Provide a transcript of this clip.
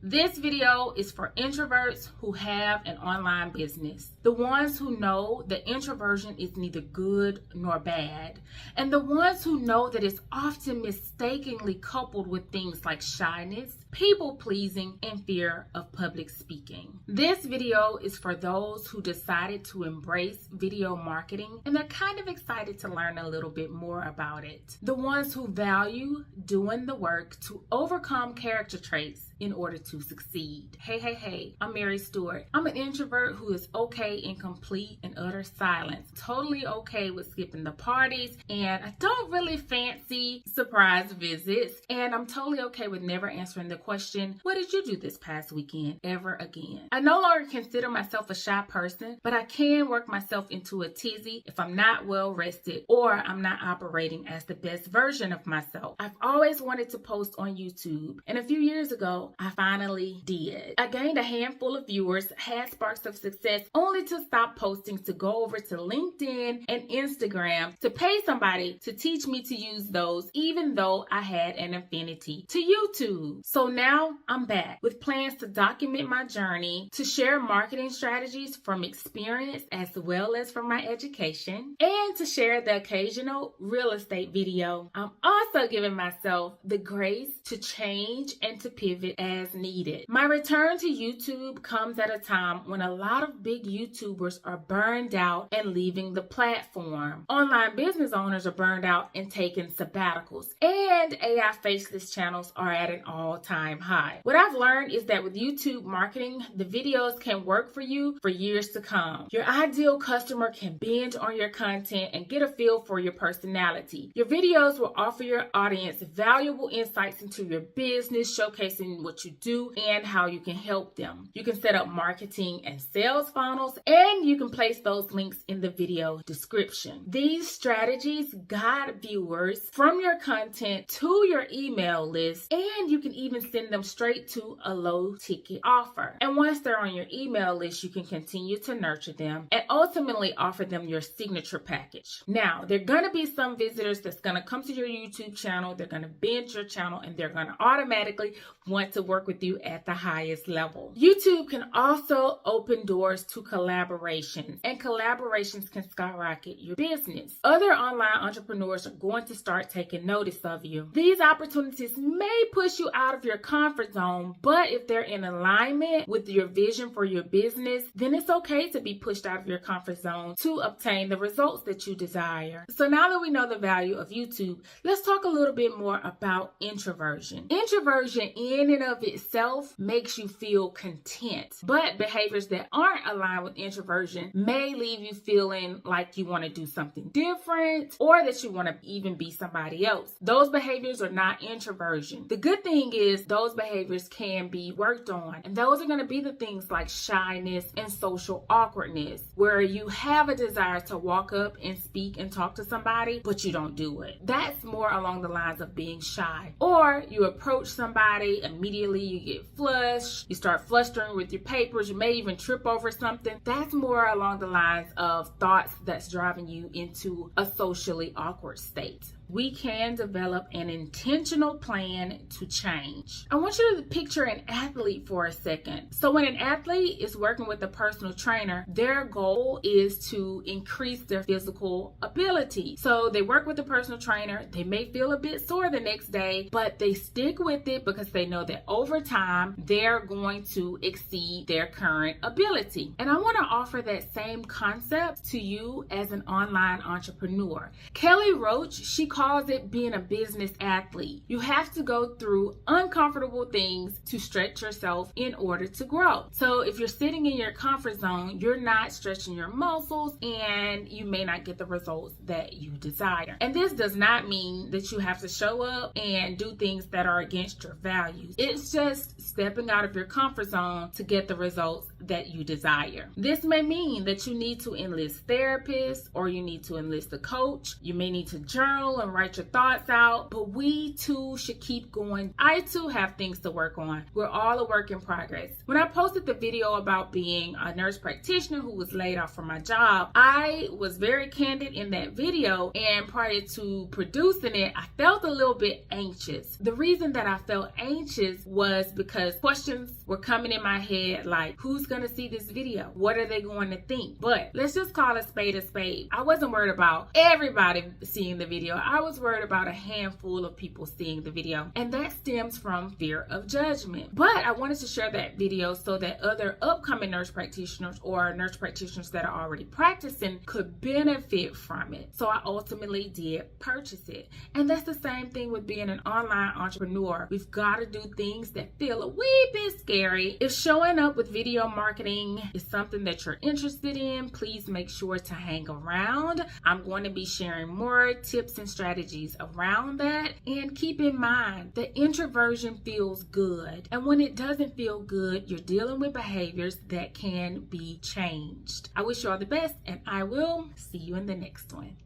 This video is for introverts who have an online business, the ones who know that introversion is neither good nor bad, and the ones who know that it's often mistakenly coupled with things like shyness, people-pleasing, and fear of public speaking. This video is for those who decided to embrace video marketing and they're kind of excited to learn a little bit more about it. The ones who value doing the work to overcome character traits in order to succeed. Hey, I'm Mary Stewart. I'm an introvert who is okay in complete and utter silence, totally okay with skipping the parties, and I don't really fancy surprise visits, and I'm totally okay with never answering the question, what did you do this past weekend, ever again. I no longer consider myself a shy person, but I can work myself into a tizzy if I'm not well rested or I'm not operating as the best version of myself. I've always wanted to post on YouTube, and a few years ago, I finally did. I gained a handful of viewers, had sparks of success, only to stop posting to go over to LinkedIn and Instagram to pay somebody to teach me to use those, even though I had an affinity to YouTube. So now I'm back with plans to document my journey, to share marketing strategies from experience as well as from my education, and to share the occasional real estate video. I'm also giving myself the grace to change and to pivot as needed. My return to YouTube comes at a time when a lot of big YouTubers are burned out and leaving the platform. Online business owners are burned out and taking sabbaticals, and AI faceless channels are at an all-time high. What I've learned is that with YouTube marketing, the videos can work for you for years to come. Your ideal customer can binge on your content and get a feel for your personality. Your videos will offer your audience valuable insights into your business, showcasing what you do and how you can help them. You can set up marketing and sales funnels, and you can place those links in the video description. These strategies guide viewers from your content to your email list, and you can even send them straight to a low ticket offer. And once they're on your email list, you can continue to nurture them and ultimately offer them your signature package. Now, there are going to be some visitors that's going to come to your YouTube channel, they're going to binge your channel, and they're going to automatically want to work with you at the highest level. YouTube can also open doors to collaborations, and collaborations can skyrocket your business. Other online entrepreneurs are going to start taking notice of you. These opportunities may push you out of your comfort zone, but if they're in alignment with your vision for your business, then it's okay to be pushed out of your comfort zone to obtain the results that you desire. So now that we know the value of YouTube, let's talk a little bit more about introversion. Introversion in and of itself makes you feel content, but behaviors that aren't aligned with introversion may leave you feeling like you want to do something different or that you want to even be somebody else. Those behaviors are not introversion. The good thing is those behaviors can be worked on, and those are going to be the things like shyness and social awkwardness, where you have a desire to walk up and speak and talk to somebody, but you don't do it. That's more along the lines of being shy. Or you approach somebody, immediately you get flushed, you start flustering with your papers, you may even trip over something. That's more along the lines of thoughts that's driving you into a socially awkward state. We can develop an intentional plan to change. I want you to picture an athlete for a second. So when an athlete is working with a personal trainer, their goal is to increase their physical ability. So they work with a personal trainer, they may feel a bit sore the next day, but they stick with it because they know that over time, they're going to exceed their current ability. And I want to offer that same concept to you as an online entrepreneur. Kelly Roach, she calls it being a business athlete. You have to go through uncomfortable things to stretch yourself in order to grow. So if you're sitting in your comfort zone, you're not stretching your muscles and you may not get the results that you desire. And this does not mean that you have to show up and do things that are against your values. It's just stepping out of your comfort zone to get the results that you desire. This may mean that you need to enlist therapists or you need to enlist a coach. You may need to journal and and write your thoughts out, but we too should keep going. I too have things to work on. We're all a work in progress. When I posted the video about being a nurse practitioner who was laid off from my job, I was very candid in that video, and prior to producing it, I felt a little bit anxious. The reason that I felt anxious was because questions were coming in my head like, who's gonna see this video? What are they going to think? But let's just call a spade a spade. I wasn't worried about everybody seeing the video. I was worried about a handful of people seeing the video, and that stems from fear of judgment. But I wanted to share that video so that other upcoming nurse practitioners or nurse practitioners that are already practicing could benefit from it. So I ultimately did purchase it. And that's the same thing with being an online entrepreneur. We've got to do things that feel a wee bit scary. If showing up with video marketing is something that you're interested in, please make sure to hang around. I'm going to be sharing more tips and strategies around that. And keep in mind, the introversion feels good. And when it doesn't feel good, you're dealing with behaviors that can be changed. I wish you all the best, and I will see you in the next one.